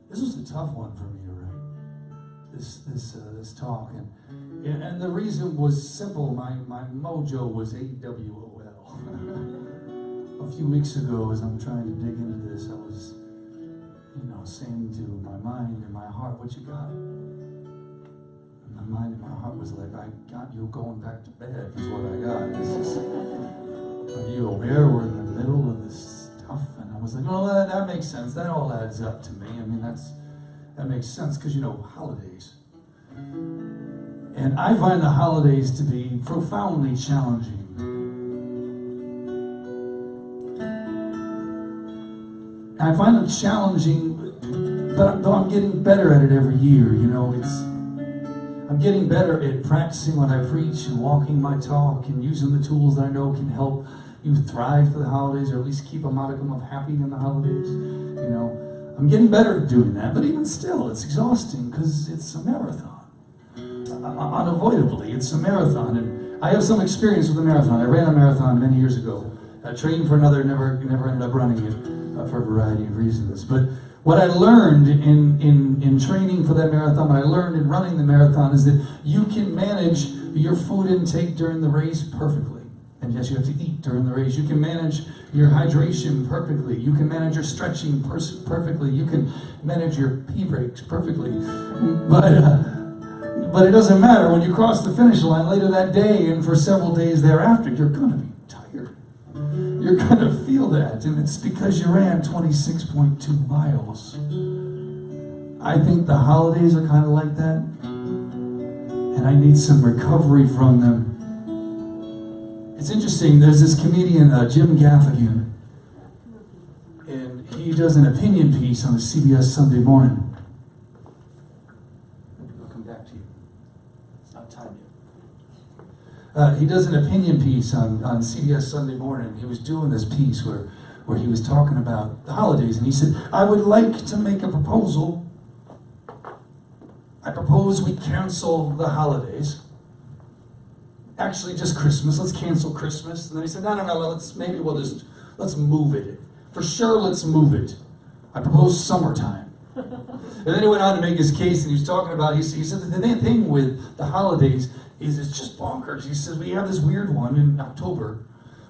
This was a tough one for me to write. This talk, and the reason was simple. My mojo was AWOL. A few weeks ago, as I'm trying to dig into this, I was, saying to my mind and my heart, "What you got?" And my mind and my heart was like, "I got you going back to bed." Is what I got. Are you aware we're in the middle of this stuff? And I was like, "No, that makes sense. That all adds up to me. I mean, that makes sense because holidays." And I find the holidays to be profoundly challenging. And I find them challenging, but though I'm getting better at it every year, I'm getting better at practicing what I preach and walking my talk and using the tools that I know can help you thrive for the holidays, or at least keep a modicum of happy in the holidays. I'm getting better at doing that, but even still, it's exhausting because it's a marathon. Unavoidably, it's a marathon, and I have some experience with a marathon. I ran a marathon many years ago. I trained for another, never ended up running it for a variety of reasons. But what I learned in training for that marathon, what I learned in running the marathon, is that you can manage your food intake during the race perfectly. And yes, you have to eat during the race. You can manage your hydration perfectly. You can manage your stretching perfectly. You can manage your pee breaks perfectly. But it doesn't matter. When you cross the finish line later that day and for several days thereafter, you're going to be tired. You're going to feel that. And it's because you ran 26.2 miles. I think the holidays are kind of like that. And I need some recovery from them. It's interesting, there's this comedian, Jim Gaffigan, and he does an opinion piece on the CBS Sunday Morning. I'll come back to you. It's not time yet. He does an opinion piece on CBS Sunday Morning. He was doing this piece where he was talking about the holidays, and he said, "I would like to make a proposal. I propose we cancel the holidays. Actually, just Christmas. Let's cancel Christmas." And then he said, no, let's move it. For sure, let's move it. I propose summertime. And then he went on to make his case, and he was talking about, he said that the thing with the holidays is it's just bonkers. He says, we have this weird one in October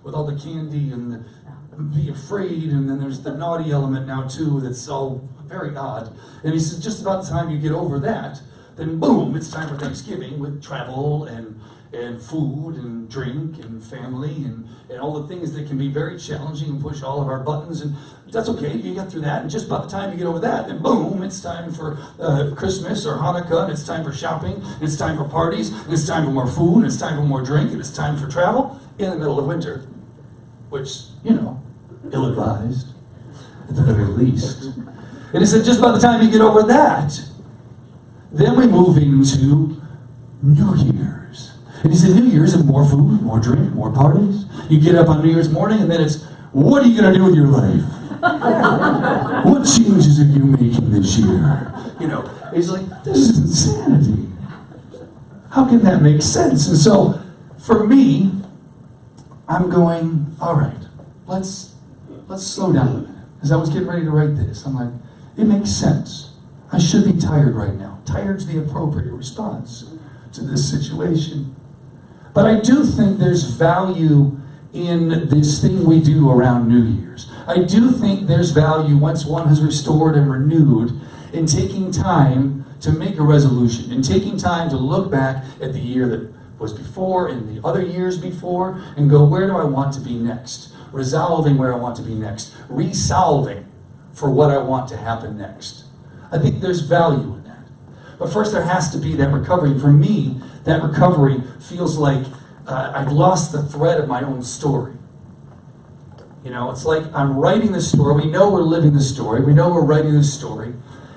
with all the candy and the be afraid, and then there's the naughty element now too that's all very odd. And he says, just about the time you get over that, then boom, it's time for Thanksgiving with travel and food and drink and family and all the things that can be very challenging and push all of our buttons, and that's okay, you get through that, and just about the time you get over that, then boom, it's time for Christmas or Hanukkah, and it's time for shopping, and it's time for parties, and it's time for more food, and it's time for more drink, and it's time for travel in the middle of winter, which, ill-advised, at the very least. And he said, just about the time you get over that, then we move into New Year's. And he said, New Year's and more food, more drink, more parties. You get up on New Year's morning and then it's, what are you going to do with your life? What changes are you making this year? He's like, this is insanity. How can that make sense? And so, for me, I'm going, all right, let's slow down a minute. As I was getting ready to write this, I'm like, it makes sense. I should be tired right now. Tired's the appropriate response to this situation. But I do think there's value in this thing we do around New Year's. I do think there's value once one has restored and renewed in taking time to make a resolution, and taking time to look back at the year that was before and the other years before and go, where do I want to be next? Resolving where I want to be next. Resolving for what I want to happen next. I think there's value in that. But first there has to be that recovery. For me, that recovery feels like I've lost the thread of my own story. It's like I'm writing this story. We know we're living the story. We know we're writing this story.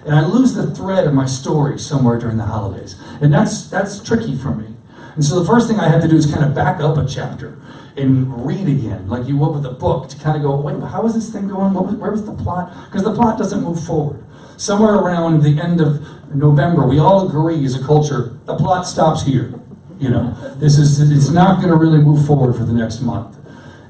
And I lose the thread of my story somewhere during the holidays. And that's tricky for me. And so the first thing I have to do is kind of back up a chapter and read again, like you would with a book, to kind of go, wait, how is this thing going? Where was the plot? Because the plot doesn't move forward. Somewhere around the end of November, we all agree as a culture, the plot stops here. You know, it's not going to really move forward for the next month.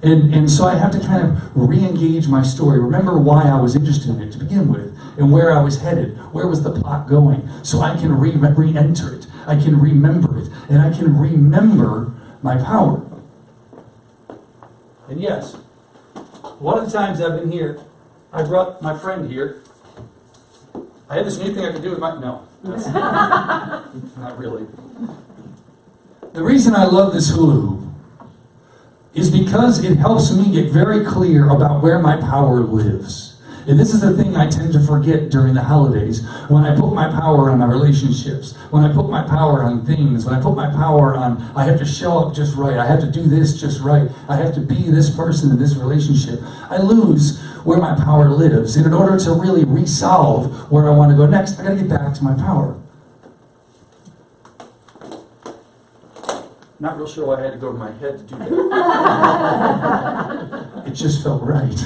And so I have to kind of re-engage my story, remember why I was interested in it to begin with, and where I was headed, where was the plot going, so I can re-enter it, I can remember it, and I can remember my power. And yes, one of the times I've been here, I brought my friend here. I had this new thing I could do with my... No, that's not really. The reason I love this hula hoop is because it helps me get very clear about where my power lives. And this is the thing I tend to forget during the holidays, when I put my power on my relationships, when I put my power on things, when I put my power on, I have to show up just right, I have to do this just right, I have to be this person in this relationship. I lose where my power lives. And in order to really resolve where I want to go next, I got to get back to my power. Not real sure why I had to go to my head to do that. It just felt right.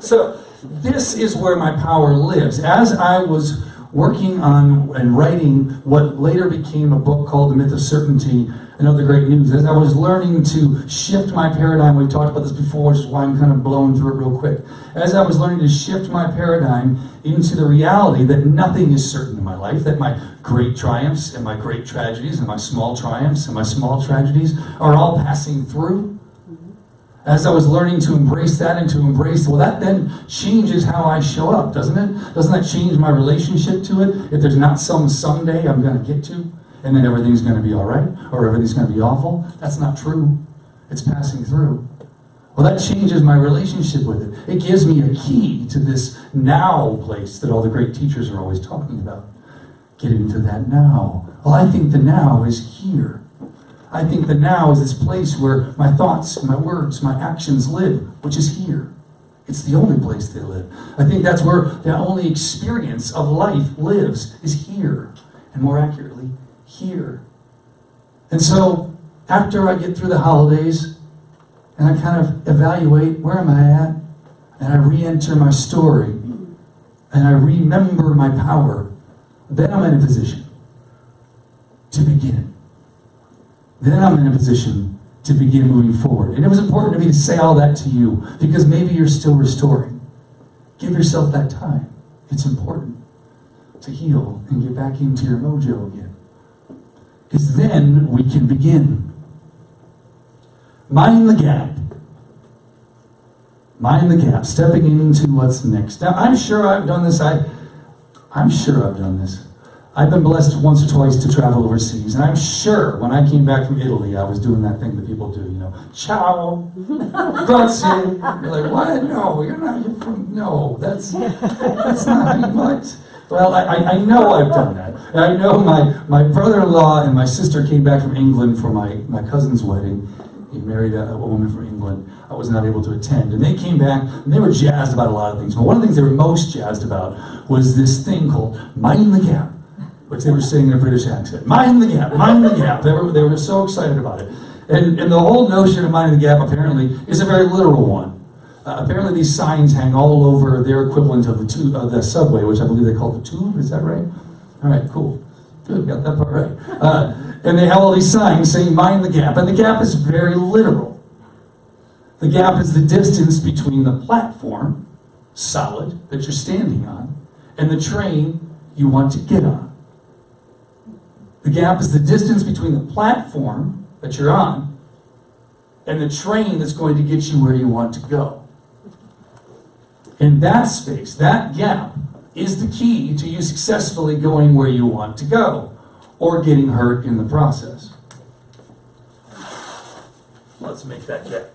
So, this is where my power lives. As I was working on and writing what later became a book called The Myth of Certainty and Other Great News, as I was learning to shift my paradigm, we've talked about this before, which is why I'm kind of blowing through it real quick. As I was learning to shift my paradigm into the reality that nothing is certain in my life, that my great triumphs and my great tragedies and my small triumphs and my small tragedies are all passing through. As I was learning to embrace that and to embrace, well, that then changes how I show up, doesn't it? Doesn't that change my relationship to it? If there's not some someday I'm going to get to, and then everything's going to be all right, or everything's going to be awful, that's not true. It's passing through. Well, that changes my relationship with it. It gives me a key to this now place that all the great teachers are always talking about. Getting to that now. Well, I think the now is here. I think the now is this place where my thoughts, my words, my actions live, which is here. It's the only place they live. I think that's where the only experience of life lives, is here. And more accurately, here. And so, after I get through the holidays, and I kind of evaluate, where am I at? And I re-enter my story, and I remember my power, then I'm in a position to begin. Then I'm in a position to begin moving forward. And it was important to me to say all that to you, because maybe you're still restoring. Give yourself that time. It's important to heal and get back into your mojo again. Because then we can begin. Mind the gap. Mind the gap. Stepping into what's next. Now, I'm sure I've done this. I'm sure I've done this. I've been blessed once or twice to travel overseas, and I'm sure when I came back from Italy, I was doing that thing that people do, you know, ciao, grazie. You're like, what? No, you're not. You're from. No, that's not how you what. Well, I know I've done that. And I know my brother-in-law and my sister came back from England for my cousin's wedding. He married a woman from England. I was not able to attend. And they came back, and they were jazzed about a lot of things. But one of the things they were most jazzed about was this thing called Mind the Gap, which they were saying in a British accent. Mind the gap, mind the gap. They were so excited about it. And the whole notion of minding the gap, apparently, is a very literal one. Apparently these signs hang all over their equivalent of the subway, which I believe they call the tube. Is that right? All right, cool. Good, got that part right. And they have all these signs saying, mind the gap. And the gap is very literal. The gap is the distance between the platform, solid, that you're standing on, and the train you want to get on. The gap is the distance between the platform that you're on and the train that's going to get you where you want to go. In that space, that gap, is the key to you successfully going where you want to go, or getting hurt in the process. Let's make that gap.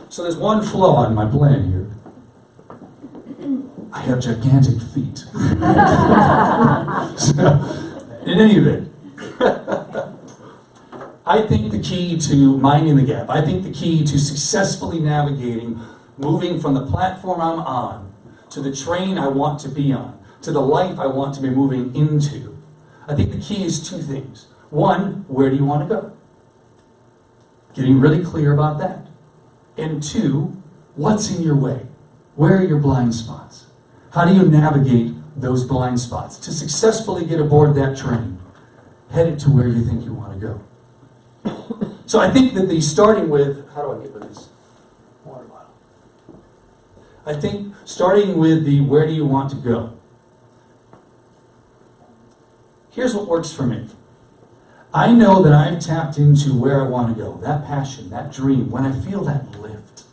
So there's one flaw in my plan here. I have gigantic feet. So, in any event, I think the key to minding the gap, I think the key to successfully navigating, moving from the platform I'm on to the train I want to be on, to the life I want to be moving into. I think the key is two things. One, where do you want to go? Getting really clear about that. And two, what's in your way? Where are your blind spots? How do you navigate those blind spots to successfully get aboard that train, headed to where you think you want to go? So I think that the starting with, how do I get with this water bottle? I think starting with the where do you want to go? Here's what works for me. I know that I've tapped into where I want to go, that passion, that dream, when I feel that lift.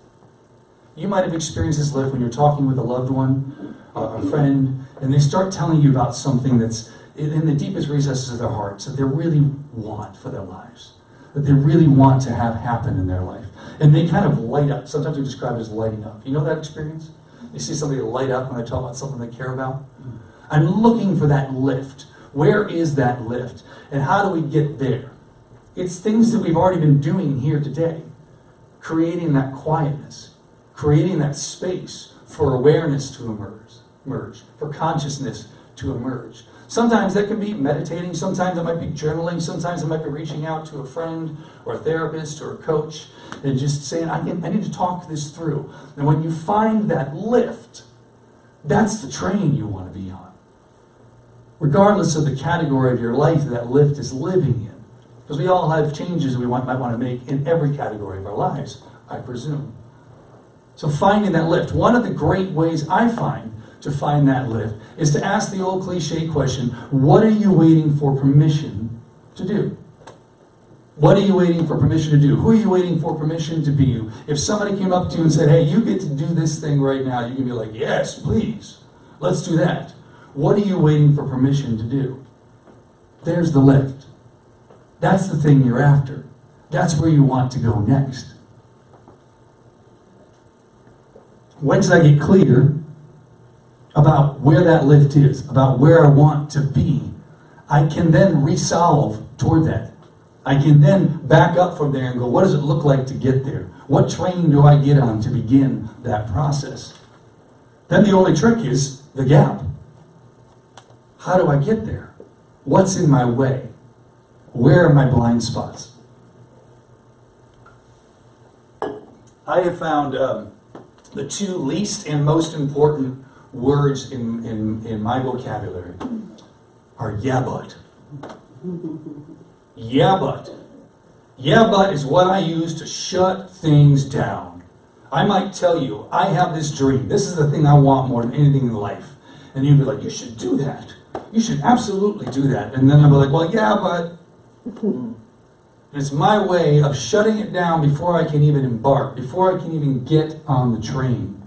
You might have experienced this lift when you're talking with a loved one, a friend, and they start telling you about something that's in the deepest recesses of their hearts that they really want for their lives, that they really want to have happen in their life. And they kind of light up. Sometimes we describe it as lighting up. You know that experience? You see somebody light up when they talk about something they care about? I'm looking for that lift. Where is that lift? And how do we get there? It's things that we've already been doing here today. Creating that quietness. Creating that space for awareness to emerge, for consciousness to emerge. Sometimes that can be meditating, sometimes it might be journaling, sometimes it might be reaching out to a friend or a therapist or a coach and just saying, I need to talk this through. And when you find that lift, that's the train you want to be on. Regardless of the category of your life that lift is living in. Because we all have changes we might want to make in every category of our lives, I presume. So finding that lift. One of the great ways I find to find that lift is to ask the old cliche question, what are you waiting for permission to do? What are you waiting for permission to do? Who are you waiting for permission to be? If somebody came up to you and said, hey, you get to do this thing right now, you can be like, yes, please, let's do that. What are you waiting for permission to do? There's the lift. That's the thing you're after. That's where you want to go next. Once I get clear about where that lift is, about where I want to be, I can then resolve toward that. I can then back up from there and go, what does it look like to get there? What train do I get on to begin that process? Then the only trick is the gap. How do I get there? What's in my way? Where are my blind spots? I have found the two least and most important words in my vocabulary are yeah but. Yeah but. Yeah but is what I use to shut things down. I might tell you, I have this dream. This is the thing I want more than anything in life. And you'd be like, you should do that. You should absolutely do that. And then I'll be like, well, yeah, but it's my way of shutting it down before I can even embark, before I can even get on the train.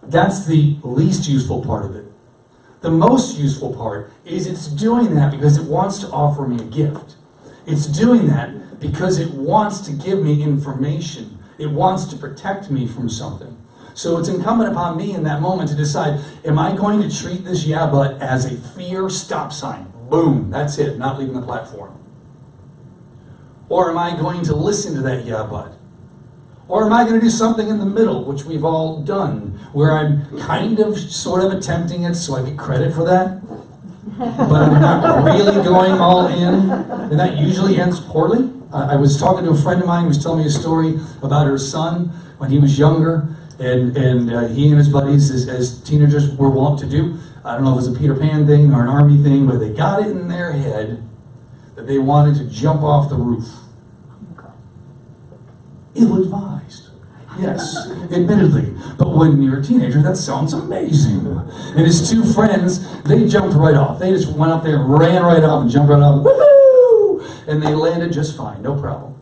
That's the least useful part of it. The most useful part is it's doing that because it wants to offer me a gift. It's doing that because it wants to give me information. It wants to protect me from something. So it's incumbent upon me in that moment to decide, am I going to treat this yeah but as a fear stop sign? Boom, that's it, not leaving the platform. Or am I going to listen to that yeah but? Or am I going to do something in the middle, which we've all done, where I'm kind of, sort of attempting it so I get credit for that, but I'm not really going all in, and that usually ends poorly. I was talking to a friend of mine who was telling me a story about her son when he was younger, and he and his buddies, as teenagers were wont to do, I don't know if it was a Peter Pan thing or an army thing, but they got it in their head that they wanted to jump off the roof. Ill-advised. Yes, admittedly. But when you're a teenager, that sounds amazing. And his two friends, they jumped right off. They just went up there, ran right off, and jumped right off. Woohoo! And they landed just fine, no problem.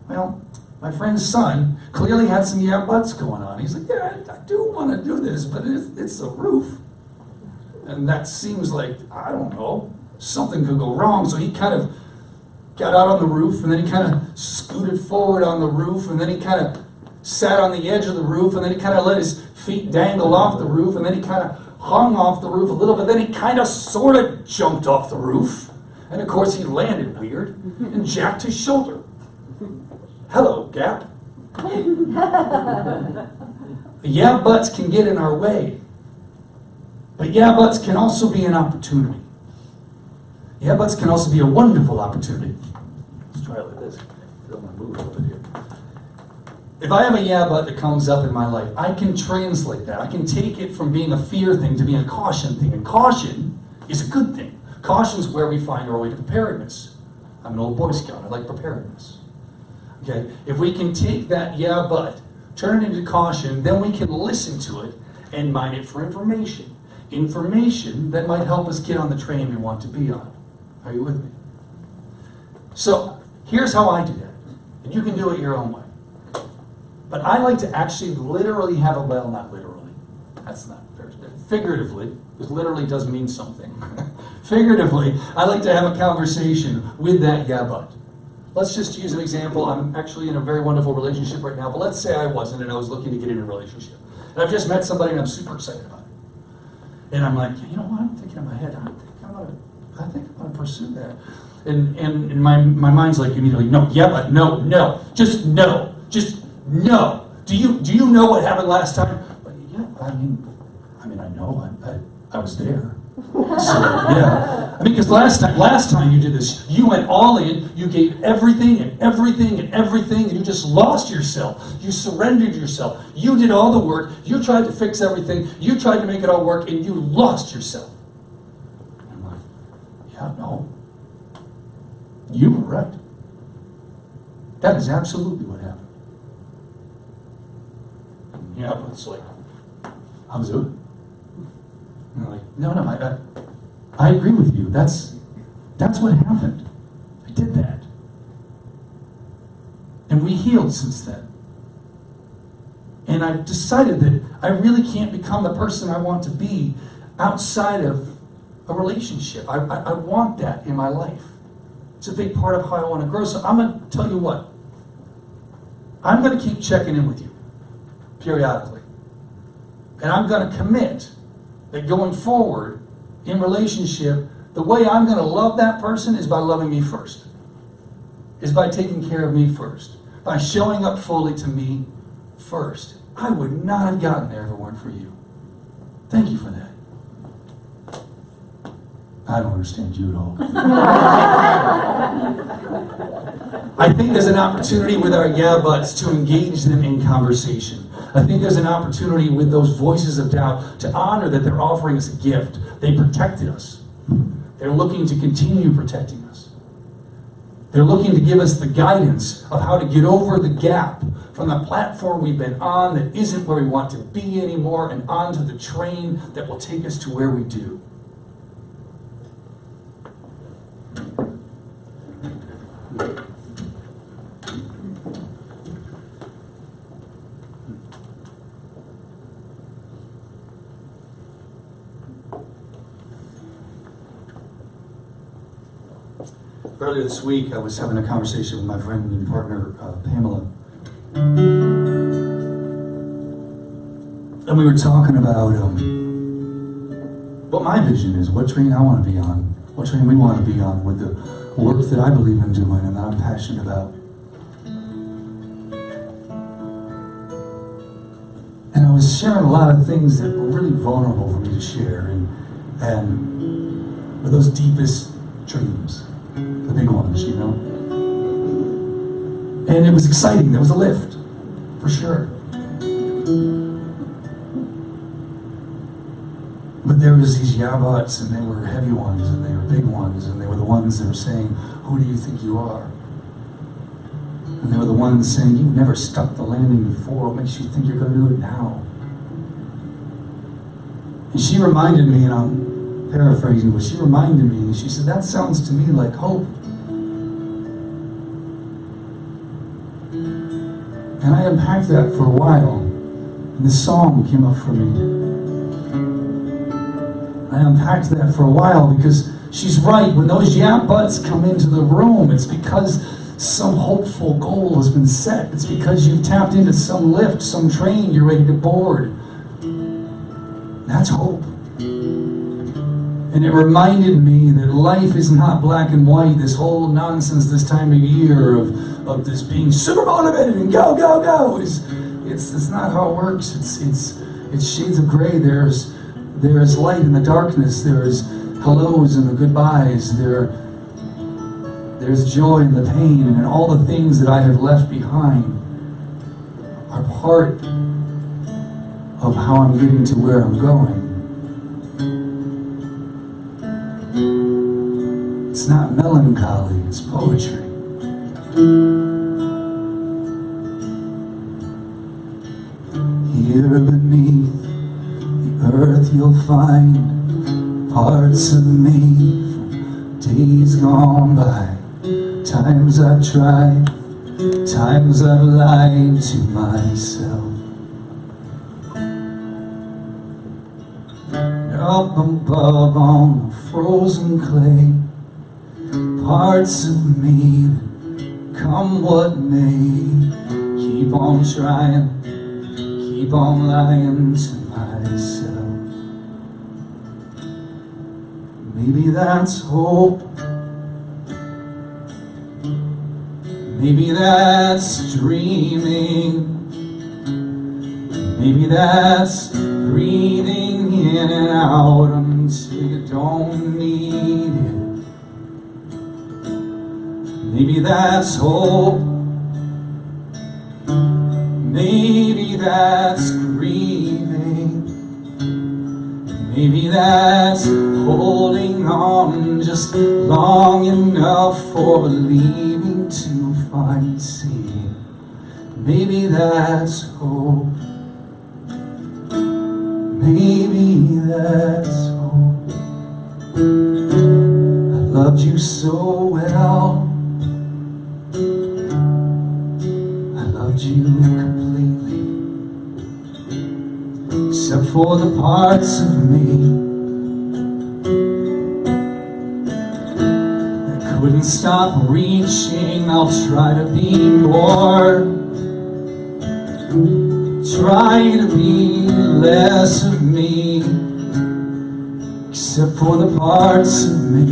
Well, my friend's son clearly had some yeah buts going on. He's like, yeah, I do want to do this, but it's a roof. And that seems like, I don't know, something could go wrong. So he kind of got out on the roof, and then he kind of scooted forward on the roof, and then he kind of sat on the edge of the roof, and then he kind of let his feet dangle off the roof, and then he kind of hung off the roof a little bit, then he kind of sort of jumped off the roof, and of course he landed weird and jacked his shoulder. Hello, Gap. Yeah buts can get in our way. But yeah buts can also be an opportunity. Yeah buts can also be a wonderful opportunity. Let's try it like this. Feel my move a little bit here. If I have a yeah but that comes up in my life, I can translate that. I can take it from being a fear thing to being a caution thing. And caution is a good thing. Caution is where we find our way to preparedness. I'm an old Boy Scout. I like preparedness. Okay? If we can take that yeah but, turn it into caution, then we can listen to it and mine it for information. Information that might help us get on the train we want to be on. Are you with me? So, here's how I do that. And you can do it your own way. But I like to actually literally have a, well, not literally. That's not fair. Figuratively, because literally does mean something. Figuratively, I like to have a conversation with that yeah but. Let's just use an example. I'm actually in a very wonderful relationship right now, but let's say I wasn't and I was looking to get in a relationship. And I've just met somebody and I'm super excited about it. And I'm like, you know what, I'm thinking in my head, I think I'm gonna pursue that. And my mind's like immediately, no, yeah but, no, just no. Just no. Do you know what happened last time? But yeah, I mean I know. I was there. So yeah. I mean, because last time you did this, you went all in. You gave everything and everything and everything, and you just lost yourself. You surrendered yourself. You did all the work. You tried to fix everything. You tried to make it all work, and you lost yourself. And I'm like, yeah, no. You were right. That is absolutely what happened. Yeah, but it's like, how's it? And I'm like, no, I agree with you. That's what happened. I did that. And we healed since then. And I've decided that I really can't become the person I want to be outside of a relationship. I want that in my life. It's a big part of how I want to grow. So I'm going to tell you what. I'm going to keep checking in with you periodically. And I'm going to commit that going forward in relationship, the way I'm going to love that person is by loving me first. Is by taking care of me first. By showing up fully to me first. I would not have gotten there if it weren't for you. Thank you for that. I don't understand you at all. I think there's an opportunity with our yeah buts to engage them in conversation. I think there's an opportunity with those voices of doubt to honor that they're offering us a gift. They protected us. They're looking to continue protecting us. They're looking to give us the guidance of how to get over the gap from the platform we've been on that isn't where we want to be anymore and onto the train that will take us to where we do. Earlier this week, I was having a conversation with my friend and partner, Pamela. And we were talking about what my vision is, what train I want to be on, what train we want to be on with the work that I believe in doing and that I'm passionate about. And I was sharing a lot of things that were really vulnerable for me to share and were those deepest dreams. The big ones, you know. And it was exciting. There was a lift, for sure. But there was these yeah buts, and they were heavy ones, and they were big ones, and they were the ones that were saying, who do you think you are? And they were the ones saying, you've never stuck the landing before. What makes you think you're going to do it now? And she reminded me, and I'm paraphrasing, but she reminded me, and she said, that sounds to me like hope. And I unpacked that for a while, and this song came up for me. I unpacked that for a while because she's right. When those yeah buts come into the room, it's because some hopeful goal has been set. It's because you've tapped into some lift, some train you're ready to board. That's hope. And it reminded me that life is not black and white, this whole nonsense this time of year of this being super motivated and go, go, go is It's not how it works. It's shades of gray. There's light in the darkness. There's hellos and the goodbyes. There's joy in the pain, and all the things that I have left behind are part of how I'm getting to where I'm going. It's not melancholy, it's poetry. Here beneath the earth you'll find parts of me from days gone by. Times I've tried, times I've lied to myself. Up above on the frozen clay, parts of me that come what may. Keep on trying, keep on lying to myself. Maybe that's hope. Maybe that's dreaming. Maybe that's breathing in and out until you don't need it. Maybe that's hope. Maybe that's grieving. Maybe that's holding on just long enough for believing to find seeing. Maybe that's hope. Maybe that's hope. I loved you so well. I loved you completely, except for the parts of me that couldn't stop reaching. I'll try to be more, try to be less of me, except for the parts of me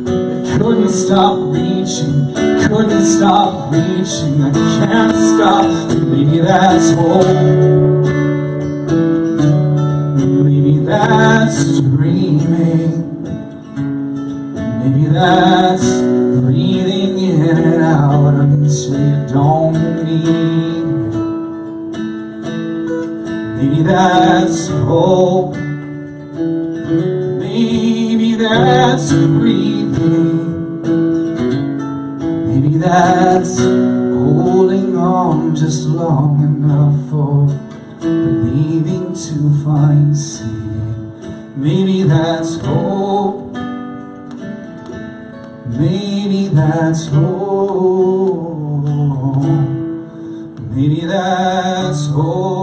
that couldn't stop reaching, couldn't stop reaching. I can't stop. Maybe that's hope. Maybe that's dreaming. Maybe that's breathing in and out until you don't need. Maybe that's hope. Maybe that's breathing. Maybe that's holding on just long enough for believing to find seeing. Maybe that's hope. Maybe that's hope. Maybe that's hope.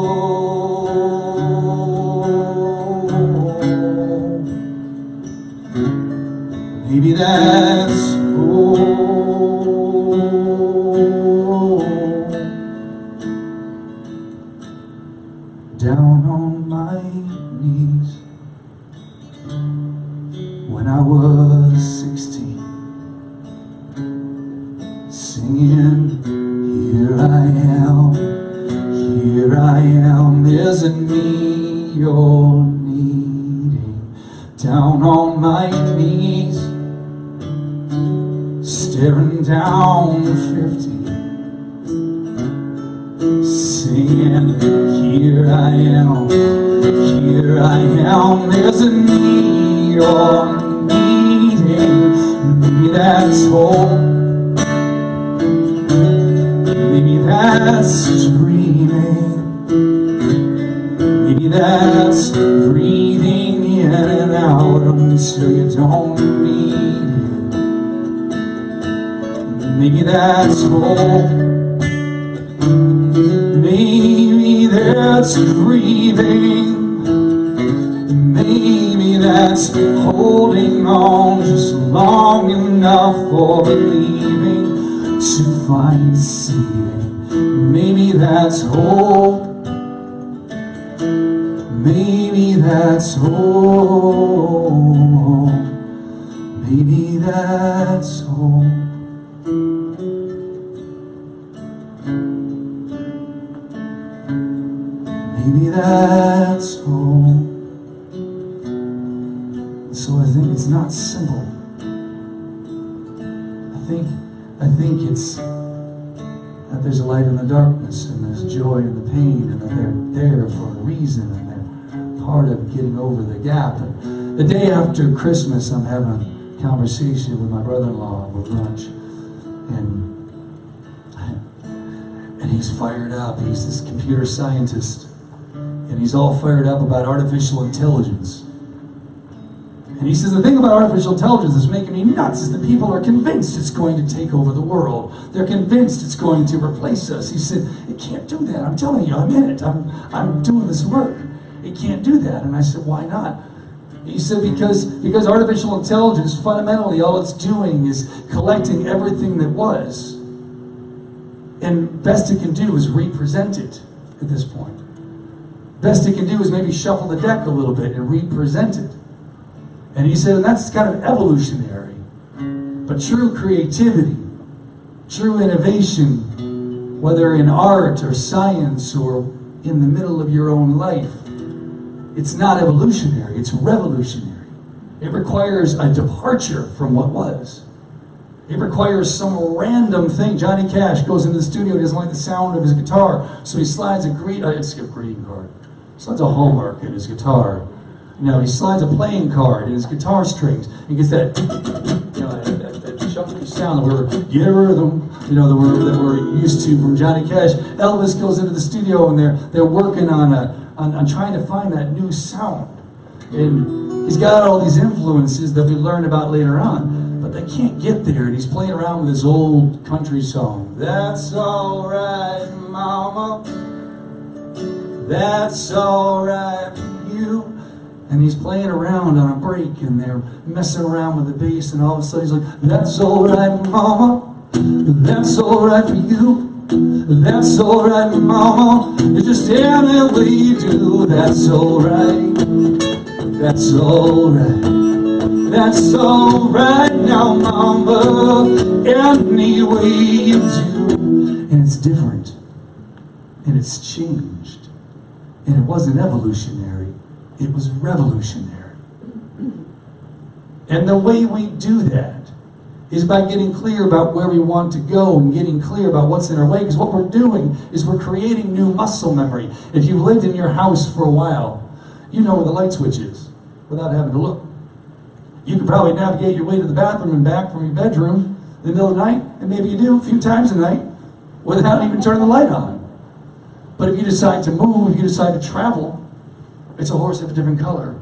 Maybe that's hope. Down on my knees when I was 16, singing, here I am, is it me you're needing? Down on my knees, staring down 50, singing, here I am, is it me you're needing? Maybe that's hope. Maybe that's dreaming. Maybe that's breathing in and out until you don't need it. Maybe that's hope. Maybe that's grieving. Maybe that's holding on just long enough for believing to find seeing. Maybe that's hope. Maybe that's hope. Maybe that's hope. that's home. So I think it's not simple. I think it's that there's a light in the darkness, and there's joy in the pain, and that they're there for a reason, and they're part of getting over the gap. And the day after Christmas, I'm having a conversation with my brother-in-law over lunch, and he's fired up. He's this computer scientist, and he's all fired up about artificial intelligence. And he says, the thing about artificial intelligence that's making me nuts is that people are convinced it's going to take over the world. They're convinced it's going to replace us. He said, it can't do that. I'm telling you, I'm in it. I'm doing this work. It can't do that. And I said, why not? He said, because artificial intelligence, fundamentally, all it's doing is collecting everything that was. And best it can do is represent it at this point. Best it can do is maybe shuffle the deck a little bit and represent it. And he said, and that's kind of evolutionary. But true creativity, true innovation, whether in art or science or in the middle of your own life, it's not evolutionary, it's revolutionary. It requires a departure from what was. It requires some random thing. Johnny Cash goes into the studio, he doesn't like the sound of his guitar, so he slides a greeting card. Slides a hallmark in his guitar. He slides a playing card in his guitar strings. He gets that, that shuffling sound that we're get rid of them, that we're used to from Johnny Cash. Elvis goes into the studio and they're working on trying to find that new sound. And he's got all these influences that we learn about later on, but they can't get there. And he's playing around with this old country song. That's all right, Mama. That's all right for you. And he's playing around on a break, and they're messing around with the bass, and all of a sudden he's like, that's all right, Mama. That's all right for you. That's all right, Mama. You're just any way you do. That's all right. That's all right. That's all right now, Mama. Any way you do. And it's different. And it's changed. And it wasn't evolutionary. It was revolutionary. And the way we do that is by getting clear about where we want to go and getting clear about what's in our way. Because what we're doing is we're creating new muscle memory. If you've lived in your house for a while, you know where the light switch is without having to look. You can probably navigate your way to the bathroom and back from your bedroom in the middle of the night, and maybe you do a few times a night, without even turning the light on. But if you decide to move, if you decide to travel, it's a horse of a different color.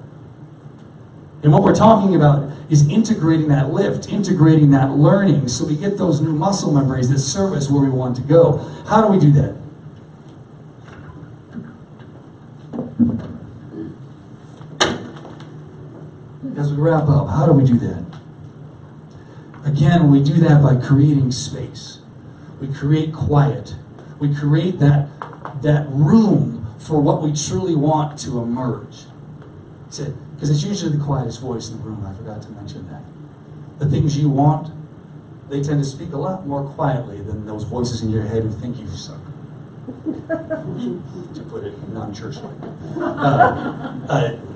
And what we're talking about is integrating that lift, integrating that learning, so we get those new muscle memories that serve us where we want to go. How do we do that? As we wrap up, how do we do that? Again, we do that by creating space. We create quiet. We create that room for what we truly want to emerge. That's it. Because it's usually the quietest voice in the room. I forgot to mention that. The things you want, they tend to speak a lot more quietly than those voices in your head who think you suck. To put it non-church-like.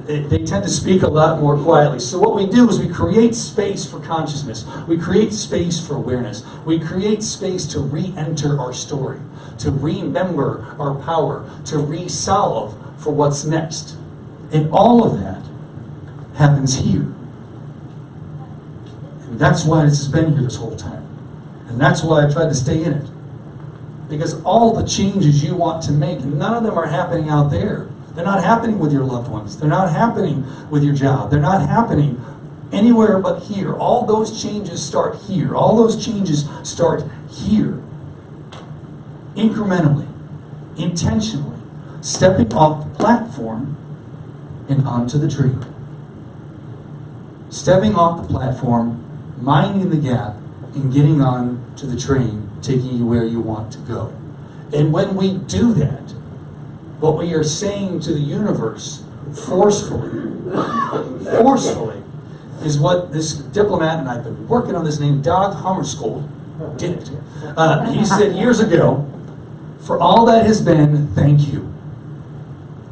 They tend to speak a lot more quietly. So what we do is we create space for consciousness. We create space for awareness. We create space to re-enter our story, to remember our power, to resolve for what's next. And all of that happens here. And that's why this has been here this whole time. And that's why I tried to stay in it. Because all the changes you want to make, none of them are happening out there. They're not happening with your loved ones. They're not happening with your job. They're not happening anywhere but here. All those changes start here. All those changes start here. Incrementally, intentionally, stepping off the platform and onto the tree. Stepping off the platform, minding the gap, and getting on to the train, taking you where you want to go. And when we do that, what we are saying to the universe forcefully, is what this diplomat, and I've been working on this name, Dag Hammarskjöld, did it. He said years ago, for all that has been, thank you.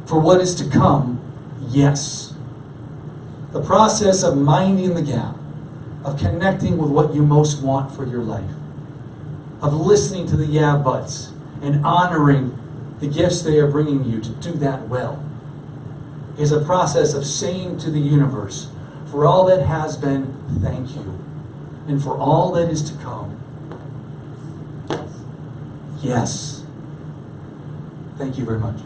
For what is to come, yes. The process of minding the gap, of connecting with what you most want for your life, of listening to the yeah buts and honoring the gifts they are bringing you to do that well, is a process of saying to the universe, for all that has been, thank you. And for all that is to come, yes. Thank you very much.